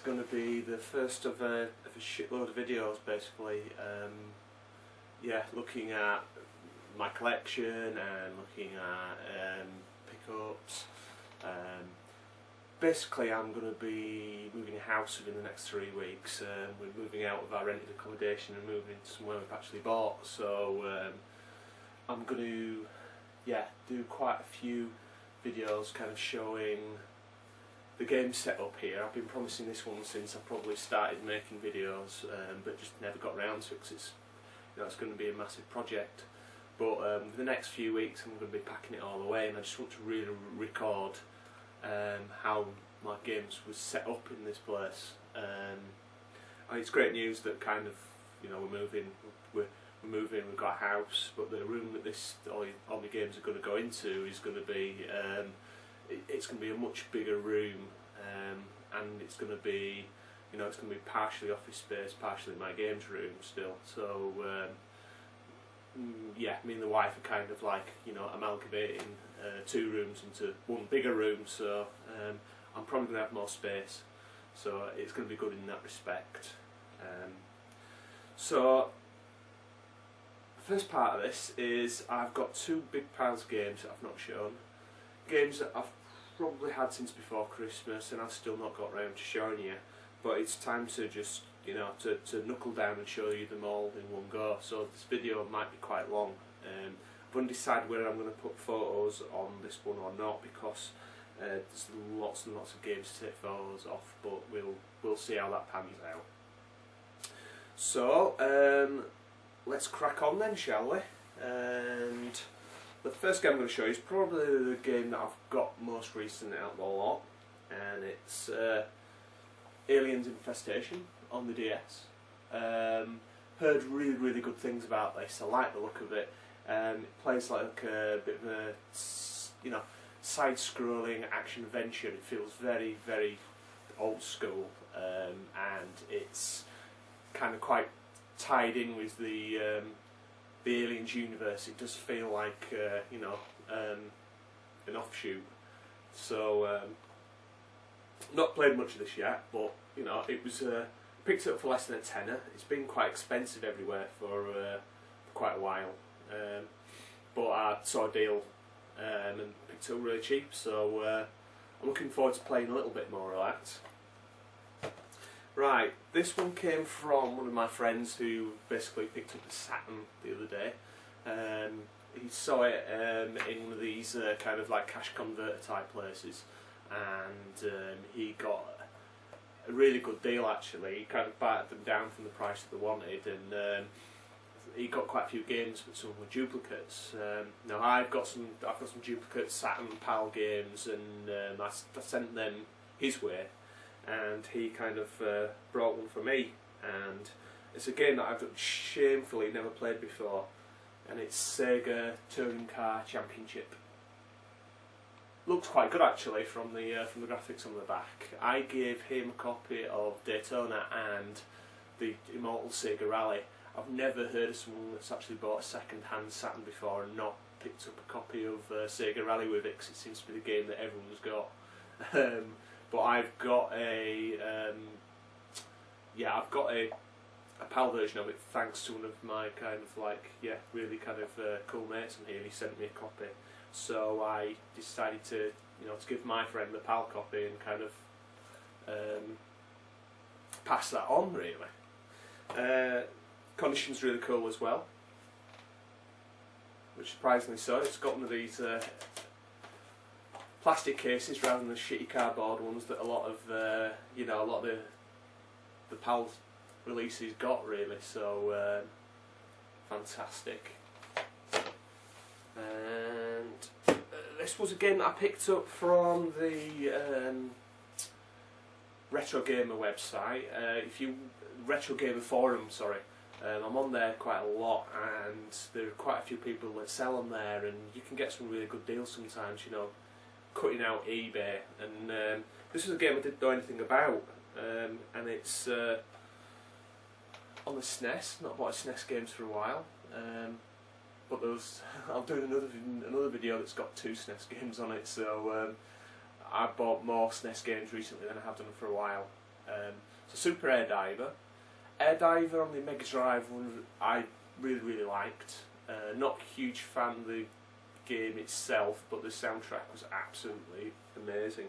going to be the first of a shitload of videos, basically. Yeah, looking at my collection and looking at pickups. Basically, I'm going to be moving house within the next 3 weeks. We're moving out of our rented accommodation and moving into somewhere we've actually bought. So I'm going to, yeah, do quite a few videos, kind of showing the game setup here. I've been promising this one since I probably started making videos, but just never got around to it because it's, you know, it's going to be a massive project. But the next few weeks I'm going to be packing it all away, and I just want to really record how my games was set up in this place. And it's great news that kind of, you know, we're moving, we've got a house, but the room that all my games are going to go into is going to be it's going to be a much bigger room, and it's going to be, you know, it's going to be partially office space, partially my games room still. So yeah, me and the wife are kind of like, you know, amalgamating 2 rooms into one bigger room, so I'm probably going to have more space, so it's going to be good in that respect. So the first part of this is I've got 2 big piles of games that I've not shown, games that I've probably had since before Christmas and I've still not got round to showing you, but it's time to just, you know, to knuckle down and show you them all in one go. So this video might be quite long. I've undecided whether I'm going to put photos on this one or not, because there's lots and lots of games to take photos of, but we'll see how that pans out. So let's crack on then, shall we? And the first game I'm going to show you is probably the game that I've got most recent out of the lot, and it's Aliens Infestation on the DS. Heard really good things about this. I like the look of it. It plays like a bit of a, you know, side-scrolling action adventure. It feels very old school, and it's kind of quite tied in with the Aliens universe. It does feel like you know, an offshoot. So not played much of this yet, but you know, it was picked it up for less than a tenner. It's been quite expensive everywhere for quite a while, but I saw a deal and picked it up really cheap. So I'm looking forward to playing a little bit more of that. Right, this one came from one of my friends who basically picked up the Saturn the other day. He saw it in one of these kind of like cash converter type places, and he got a really good deal actually. He kind of battered them down from the price that they wanted, and he got quite a few games, but some were duplicates. Now I've got some duplicate Saturn PAL games, and I sent them his way, and he kind of brought one for me, and it's a game that I've shamefully never played before, and it's Sega Touring Car Championship. Looks quite good actually from the graphics on the back. I gave him a copy of Daytona and the Immortal Sega Rally. I've never heard of someone that's actually bought a second-hand Saturn before and not picked up a copy of Sega Rally with it, because it seems to be the game that everyone's got. But I've got a yeah, I've got a PAL version of it, thanks to one of my kind of like, yeah, really kind of cool mates on here. He sent me a copy, so I decided to, you know, to give my friend the PAL copy and kind of pass that on really. Condition's really cool as well, which surprisingly so. It's got one of these plastic cases rather than the shitty cardboard ones that a lot of you know, a lot of the PAL releases got really. So fantastic. And this was a game that I picked up from the Retro Gamer website. Retro Gamer forum, sorry. I'm on there quite a lot, and there are quite a few people that sell on there, and you can get some really good deals sometimes, you know, cutting out eBay. And this was a game I didn't know anything about, and it's on the SNES. Not bought SNES games for a while, but I'm doing another video that's got 2 SNES games on it, so I bought more SNES games recently than I have done for a while. So Super Air Diver. Air Diver on the Mega Drive one I really liked. Not a huge fan of the game itself, but the soundtrack was absolutely amazing.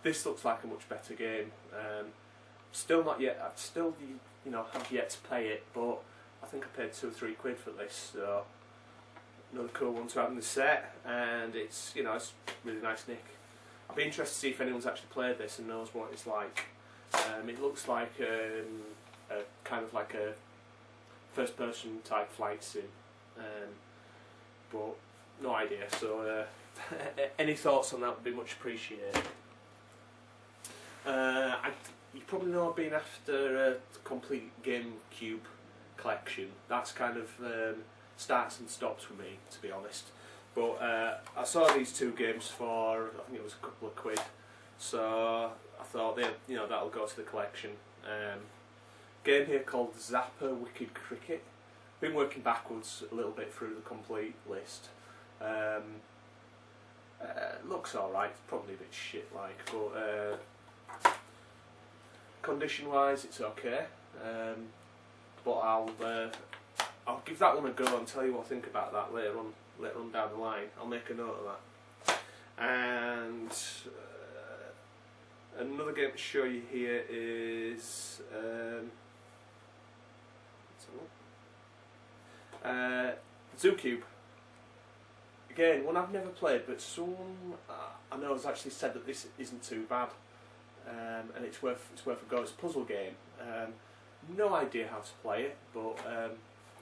This looks like a much better game. Still not yet. I've still have yet to play it, but I think I paid £2 or £3 for this. So another cool one to have in the set, and it's it's really nice nick. I'd be interested to see if anyone's actually played this and knows what it's like. It looks like a kind of like a first-person type flight sim, but no idea. So any thoughts on that would be much appreciated. You probably know I've been after a complete GameCube collection. That's kind of starts and stops for me, to be honest. But I saw these two games for, I think it was a couple of quid, so I thought that'll go to the collection. Game here called Zapper Wicked Cricket. Been working backwards a little bit through the complete list. Looks alright, probably a bit shit like, but condition wise it's okay. But I'll give that one a go and tell you what I think about that later on down the line. I'll make a note of that. And another game to show you here is ZooCube. Again, one I've never played, but someone I know has actually said that this isn't too bad, and it's worth a go. It's a puzzle game. No idea how to play it, but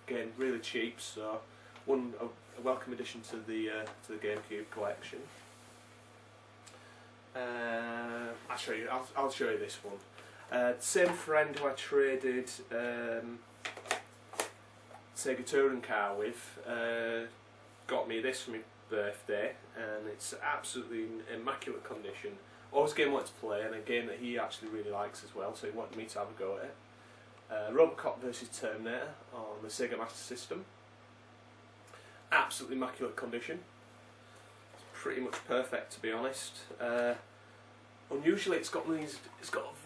again, really cheap. So a welcome addition to the GameCube collection. I'll show you this one. Same friend who I traded Sega Touring Car with got me this for my birthday, and it's absolutely in immaculate condition. Always a game I wanted to play, and a game that he actually really likes as well, so he wanted me to have a go at it. Robocop vs Terminator on the Sega Master System. Absolutely immaculate condition. It's pretty much perfect, to be honest. Unusually, it's got a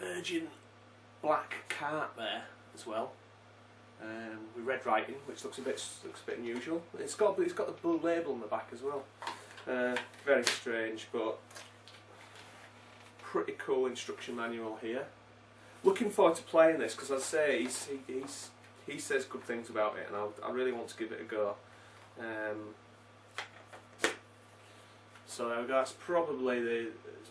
virgin black cart there as well, with red writing, which looks a bit unusual. It's got the blue label on the back as well. Very strange, but pretty cool instruction manual here. Looking forward to playing this, because as I say, he says good things about it, and I really want to give it a go. So there we go. It's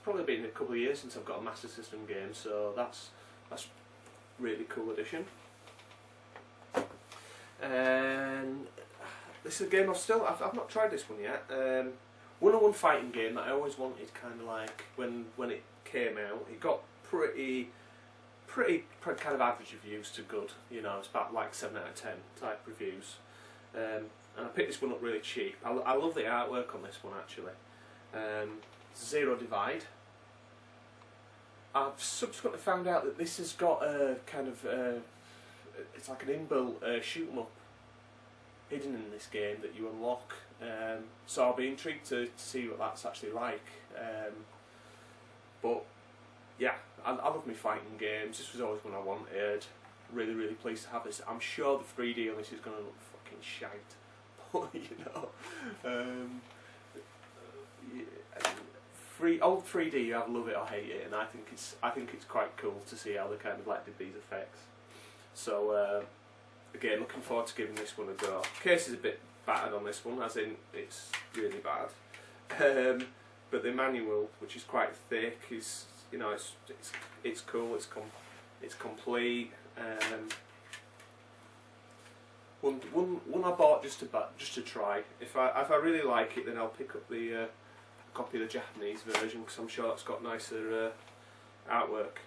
probably been a couple of years since I've got a Master System game, so that's really cool addition. And this is a game I've not tried this one yet. 101 fighting game that I always wanted, kind of like when it came out. It got pretty kind of average reviews to good. It's about like 7 out of 10 type reviews. And I picked this one up really cheap. I love the artwork on this one actually. Zero Divide. I've subsequently found out that this has got a kind of it's like an inbuilt shoot 'em up hidden in this game that you unlock. So I'll be intrigued to see what that's actually like. But yeah, I love my fighting games. This was always one I wanted. Really pleased to have this. I'm sure the 3D on this is going to look fucking shite. But old 3D, you either love it or hate it, and I think it's quite cool to see how they kind of like did these effects. So again, looking forward to giving this one a go. Case is a bit battered on this one, as in it's really bad. But the manual, which is quite thick, is it's cool. It's complete. One I bought just to try. If I really like it, then I'll pick up the copy of the Japanese version, because I'm sure it's got nicer artwork.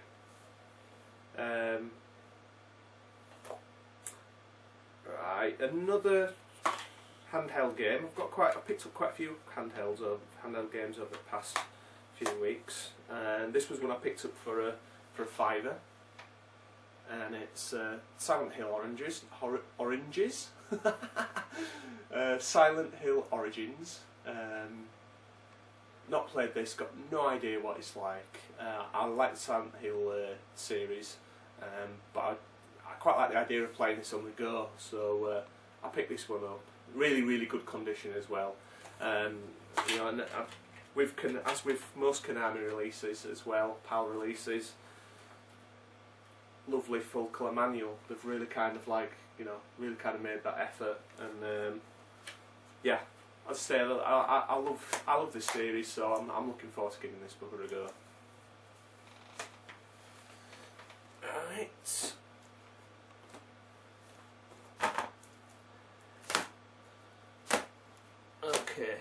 Right, another handheld game. I picked up quite a few handheld games over the past few weeks, and this was one I picked up for a £5, and it's Silent Hill Oranges. Silent Hill Origins. not played this, got no idea what it's like. I like the Silent Hill series, but I quite like the idea of playing this on the go, so I picked this one up. Really, really good condition as well. You know, and as with most Konami releases as well, PAL releases, lovely full colour manual. They've really kind of like, you know, really kind of made that effort, and yeah, as I say, I love this series, so I'm looking forward to giving this book a go. Right. Okay.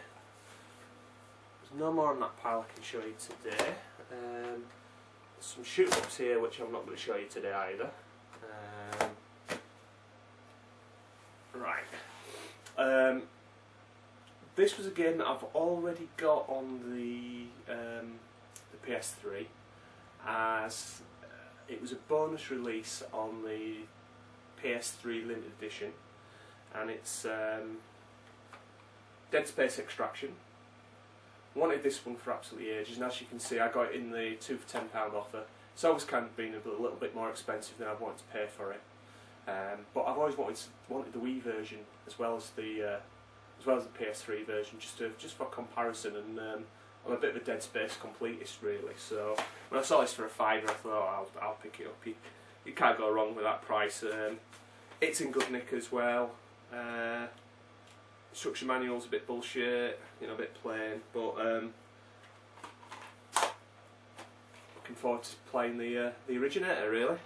There's no more on that pile I can show you today. There's some shoot-ups here which I'm not going to show you today either. Right. This was a game that I've already got on the PS3, as it was a bonus release on the PS3 limited edition, and it's Dead Space Extraction. Wanted this one for absolutely ages, and as you can see, I got it in the 2 for £10 offer. It's always kind of been a little bit more expensive than I've wanted to pay for it, but I've always wanted the Wii version as well as the PS3 version, just for comparison. And I'm a bit of a Dead Space completist really, so when I saw this for a fiver, I thought, oh, I'll pick it up. You can't go wrong with that price. It's in good nick as well. Instruction manual's a bit bullshit, you know, a bit plain, but looking forward to playing the originator really.